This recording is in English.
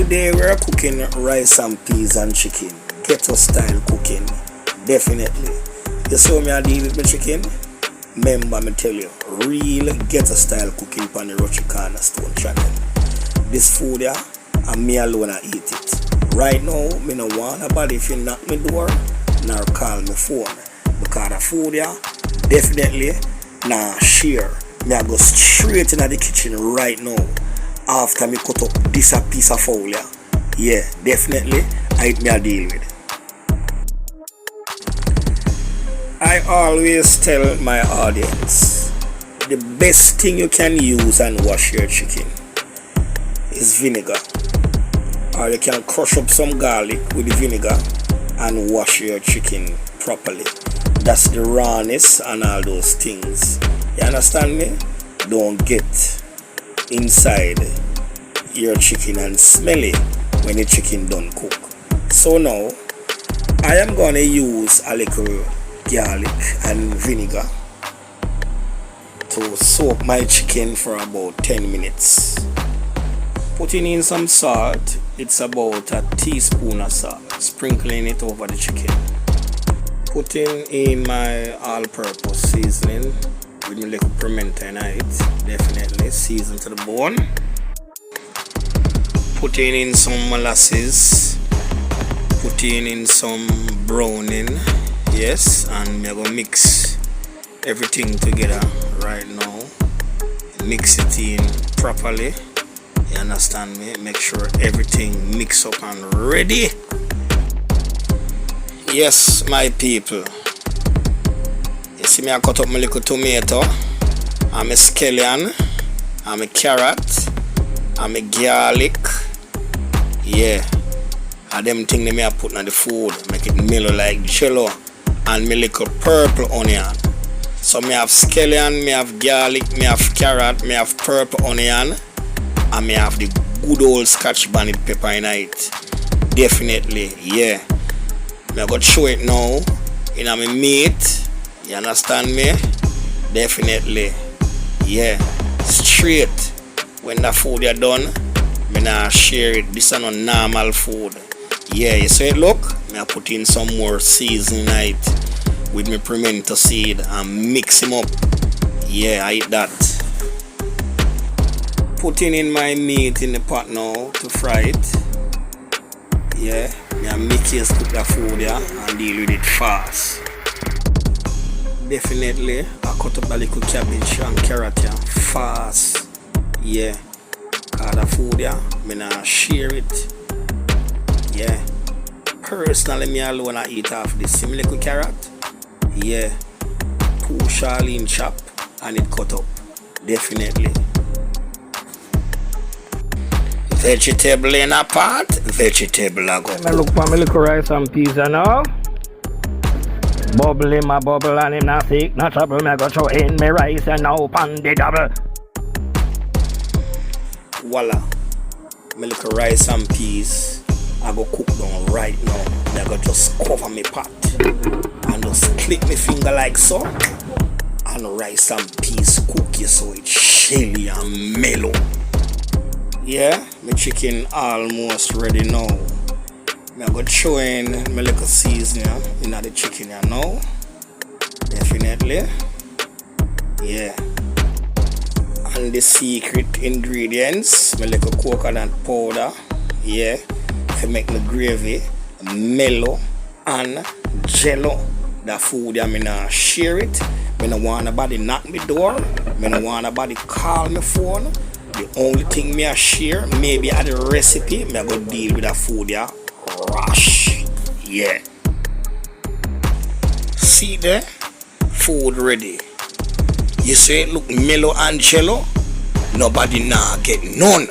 Today we are cooking rice and peas and chicken. Ghetto style cooking. Definitely. You saw me I deal with my chicken? Remember me tell you, real ghetto style cooking on the Rochi Cornerstone channel. This food here, and me alone I eat it. Right now, me no want nobody if you knock me door, nor call me phone. Because the food here, definitely, nah share. Me I go straight into the kitchen right now. After me cut up this a piece of fowl here. Yeah, definitely, I me a deal with. I always tell my audience, the best thing you can use and wash your chicken is vinegar. Or you can crush up some garlic with the vinegar and wash your chicken properly. That's the rawness and all those things. You understand me? Don't get inside your chicken and smell it when the chicken done cook. So now, I am going to use a little garlic and vinegar to soak my chicken for about 10 minutes. Putting in some salt, it's about a teaspoon of salt, sprinkling it over the chicken. Putting in my all-purpose seasoning with my little pimento in it, definitely seasoned to the bone. Putting in some molasses, putting in some browning. Yes, and I'm gonna mix everything together right now. Mix it in properly. You understand me? Make sure everything mix up and ready. Yes, my people. You see me I cut up my little tomato, and my scallion, and my carrot, and my garlic. Yeah. And them things that I put in the food, make it mellow like jello. And me little purple onion. So me have scallion, me have garlic, me have carrot, me have purple onion, and me have the good old Scotch bonnet pepper in it. Definitely, yeah. Me go show it now in my meat. You understand me? Definitely, yeah. Straight when the food is done, me nah share it. This is not normal food. Yeah, you see it look? I put in some more seasoning in it with my pimento seed and mix him up. Yeah, I eat that. Putting in my meat in the pot now to fry it. Yeah, I make you cook the food here and deal with it fast. Definitely, I cut up a little cabbage and carrot here fast. Yeah, cause the food here, I not share it. Yeah. Personally, me alone I eat half this. See me little carrot? Yeah. 2 Charlene chop and it cut up. Definitely. Vegetable in a pot, vegetable I go. I look for my little rice and peas and all. Bubble in my bubble and him not sick, not trouble. Me go throw in my rice and now pan the double. Voila. My little rice and peas I go cook down right now. I go just cover my pot and just click my finger like so. And rice and peas cook you so it's shelly and mellow. Yeah, my chicken almost ready now. I go throw in my little seasoning in the chicken here now. Definitely. Yeah. And the secret ingredients, my little coconut powder. Yeah. To make the gravy mellow and jello. The food I not share it. I don't want nobody knock me door. I don't want nobody call me phone. The only thing me I share, maybe at the recipe, I go deal with the food here. Rush. Yeah. See there? Food ready. You say it look mellow and jello? Nobody nah get none.